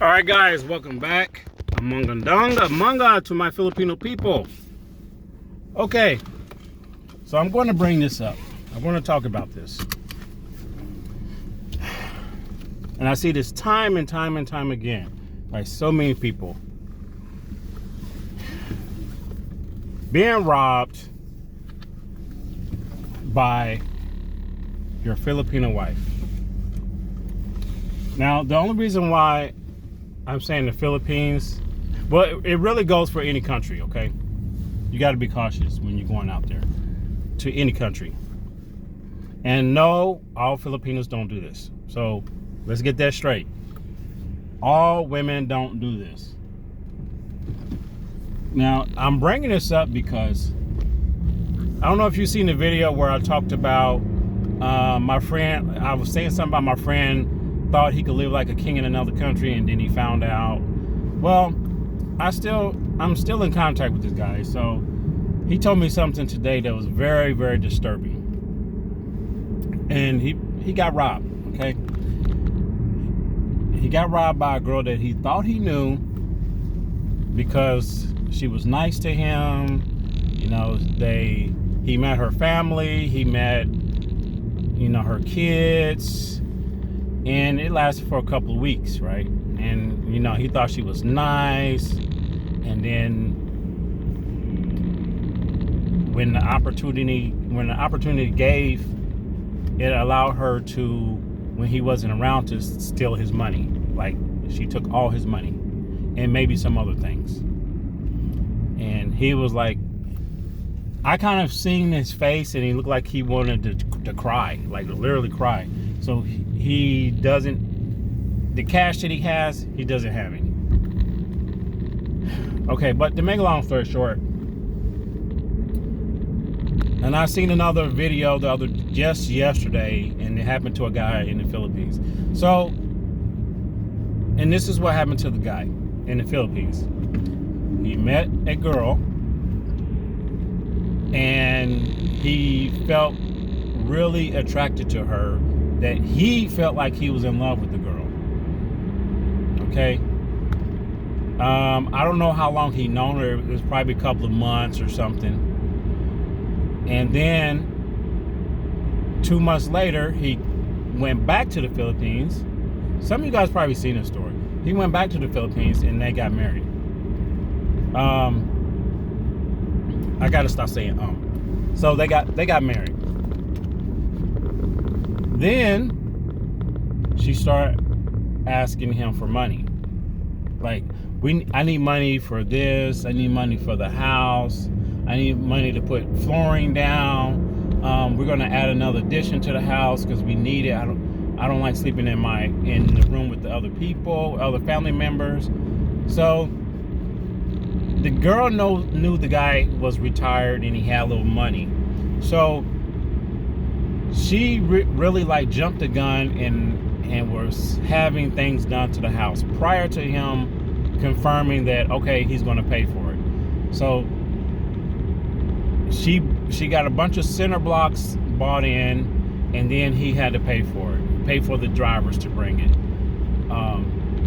Alright guys, welcome back. Amanga to my Filipino people. Okay, so I'm going to bring this up. I want to talk about this. And I see this time and time again by so many people. Being robbed by your Filipino wife. Now, the only reason why I'm saying the Philippines, well, it really goes for any country, okay? You got to be cautious when you're going out there to any country. And no, all Filipinos don't do this. So let's get that straight. All women don't do this. Now, I'm bringing this up because I don't know if you've seen the video where I talked about my friend. I was saying something about my friend thought he could live like a king in another country, and then he found out. Well, I'm still in contact with this guy. So he told me something today that was very, very disturbing. And he got robbed, okay? He got robbed by a girl that he thought he knew because she was nice to him. You know, he met her family, he met, you know, her kids, and it lasted for a couple of weeks, right? And, you know, he thought she was nice, and then when the opportunity gave, it allowed her to, when he wasn't around, to steal his money. Like, she took all his money and maybe some other things. And he was like, I kind of seen his face, and he looked like he wanted to cry, like literally cry. So he doesn't, the cash that he has, he doesn't have any. Okay, but to make a long story short, and I seen another video just yesterday, and it happened to a guy in the Philippines. So, and this is what happened to the guy in the Philippines. He met a girl, and he felt really attracted to her, that he felt like he was in love with the girl. Okay. I don't know how long he known her. It was probably a couple of months or something. And then 2 months later, he went back to the Philippines. Some of you guys probably seen this story. He went back to the Philippines and they got married. I gotta stop saying So they got married. Then she started asking him for money. Like, I need money for this. I need money for the house. I need money to put flooring down. We're gonna add another addition to the house because we need it. I don't like sleeping in the room with the other people, other family members. So the girl knew the guy was retired and he had a little money. So she really like jumped the gun and was having things done to the house prior to him confirming that, okay, he's going to pay for it. So she got a bunch of center blocks bought in, and then he had to pay for it, pay for the drivers to bring it.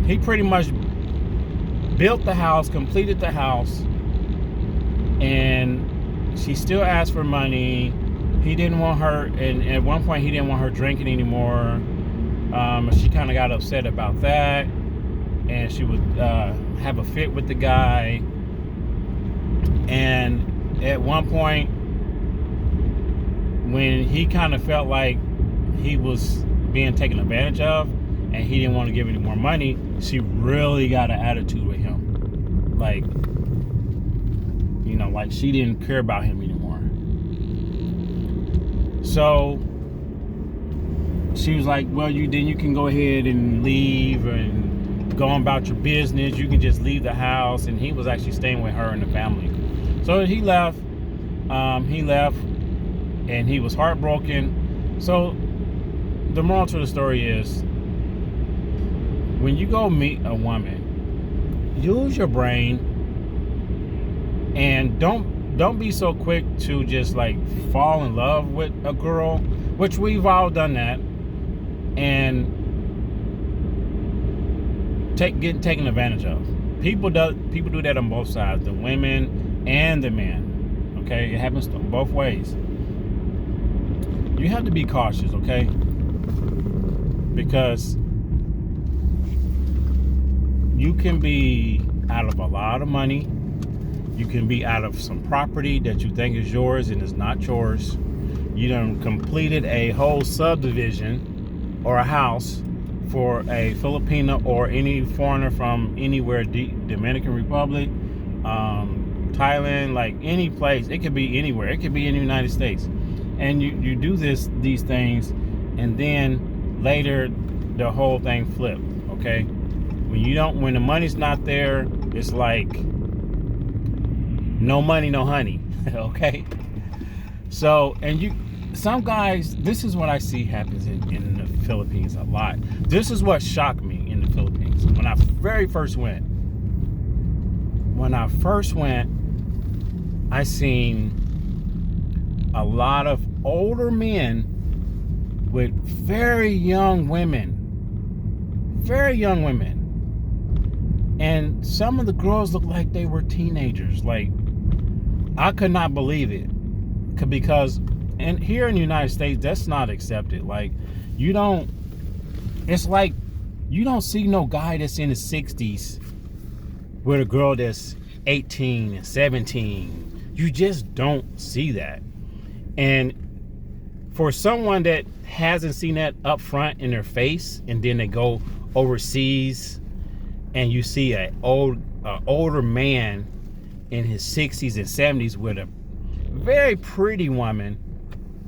He pretty much built the house, completed the house, and she still asked for money. He didn't want her, and at one point he didn't want her drinking anymore. She kind of got upset about that, and she would have a fit with the guy. And at one point, when he kind of felt like he was being taken advantage of and he didn't want to give any more money, she really got an attitude with him. Like, you know, like she didn't care about him anymore. So she was like, well, then you can go ahead and leave and go on about your business. You can just leave the house. And he was actually staying with her and the family. So he left. And he was heartbroken. So the moral to the story is, when you go meet a woman, use your brain, and don't be so quick to just like fall in love with a girl, which we've all done that. And getting taken advantage of. People do that on both sides, the women and the men. Okay, it happens both ways. You have to be cautious, okay? Because you can be out of a lot of money. You can be out of some property that you think is yours and is not yours. You done completed a whole subdivision or a house for a Filipino or any foreigner from anywhere, Dominican Republic, Thailand, like any place. It could be anywhere. It could be in the United States. And you do these things, and then later the whole thing flipped. Okay, when the money's not there, it's like no money, no honey. Okay, so some guys, this is what I see happens in the Philippines a lot. This is what shocked me in the Philippines when I first went. I seen a lot of older men with very young women. And some of the girls looked like they were teenagers. Like, I could not believe it. Because here in the United States, that's not accepted. Like, it's like you don't see no guy that's in his 60s with a girl that's 18 and 17. You just don't see that. And for someone that hasn't seen that up front in their face, and then they go overseas and you see an older man in his 60s and 70s with a very pretty woman,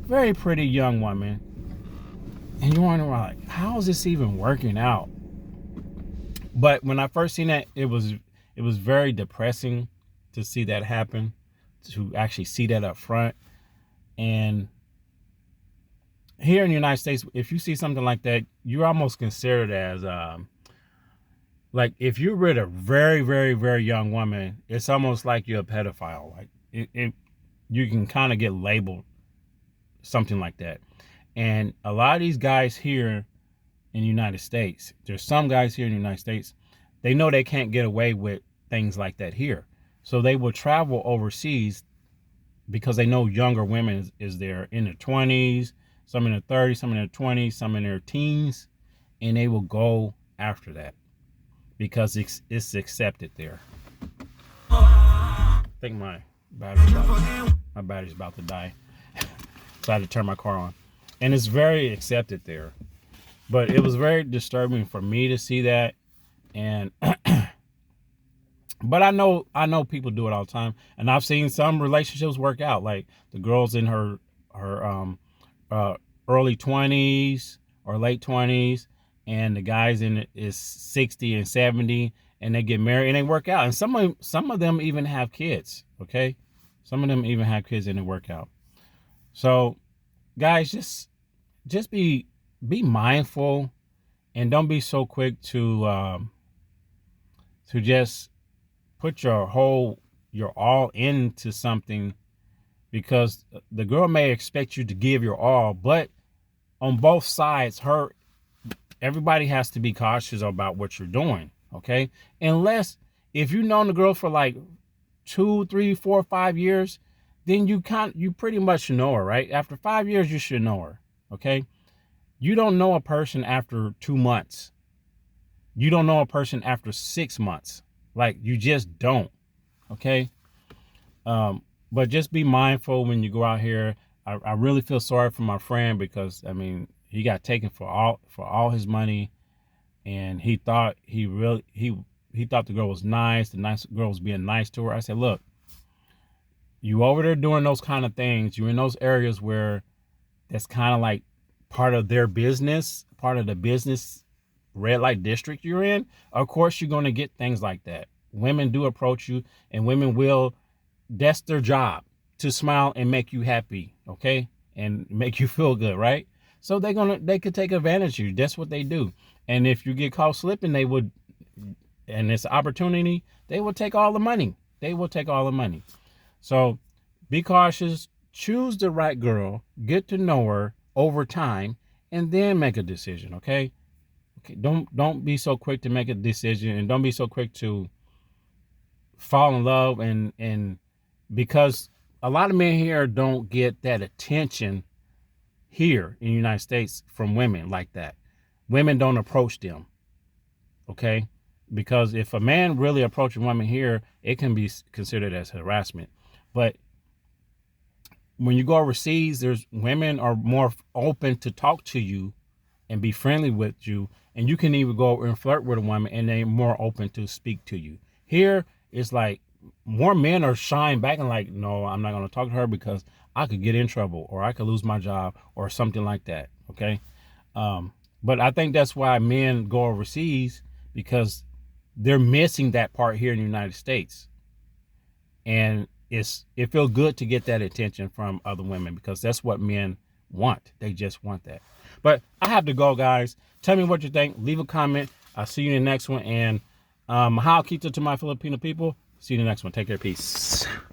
very pretty young woman, and you're wondering, like, how is this even working out? But when I first seen that, it was very depressing to see that happen, to actually see that up front. And here in the United States, if you see something like that, you're almost considered as like, if you're with a very, very, very young woman, it's almost like you're a pedophile. Like, you can kind of get labeled something like that. And a lot of these guys here in the United States, there's some guys here in the United States, they know they can't get away with things like that here. So they will travel overseas because they know younger women is there in their 20s, some in their 30s, some in their 20s, some in their teens, and they will go after that because it's accepted there. I think my battery's about to die. So I had to turn my car on. And it's very accepted there. But it was very disturbing for me to see that. And but I know people do it all the time, and I've seen some relationships work out. Like, the girl's in her early 20s or late 20s, and the guy's is 60 and 70, and they get married and they work out. And some of them even have kids. Okay, some of them even have kids and they work out. So, guys, just be mindful, and don't be so quick to just put your all into something, because the girl may expect you to give your all, but on both sides, everybody has to be cautious about what you're doing. Okay, unless if you've known the girl for like 2, 3, 4, 5 years, then you pretty much know her, right? After 5 years, you should know her. Okay, you don't know a person after 2 months. You don't know a person after 6 months. Like, you just don't. Okay. But just be mindful when you go out here. I really feel sorry for my friend, because I mean, he got taken for all his money, and he thought he thought the girl was nice. The nice girl was being nice to her. I said, look, you over there doing those kind of things. You're in those areas where that's kind of like part of their business, part of the business red light district you're in. Of course, you're going to get things like that. Women do approach you, and women will, that's their job, to smile and make you happy. Okay. And make you feel good. Right. So they could take advantage of you. That's what they do. And if you get caught slipping, and it's an opportunity, they will take all the money. So be cautious, choose the right girl, get to know her over time, and then make a decision. Okay. don't be so quick to make a decision, and don't be so quick to fall in love, and because a lot of men here don't get that attention here in the United States from women like that. Women don't approach them, okay? Because if a man really approaches a woman here, it can be considered as harassment. But when you go overseas, there's women are more open to talk to you and be friendly with you, and you can even go and flirt with a woman and they're more open to speak to you. Here, it's like more men are shying back and like, no, I'm not going to talk to her because I could get in trouble or I could lose my job or something like that, okay? But I think that's why men go overseas, because they're missing that part here in the United States. And it feels good to get that attention from other women, because that's what men want. They just want that. But I have to go, guys. Tell me what you think. Leave a comment. I'll see you in the next one. And mahal kita to my Filipino people. See you in the next one. Take care. Peace.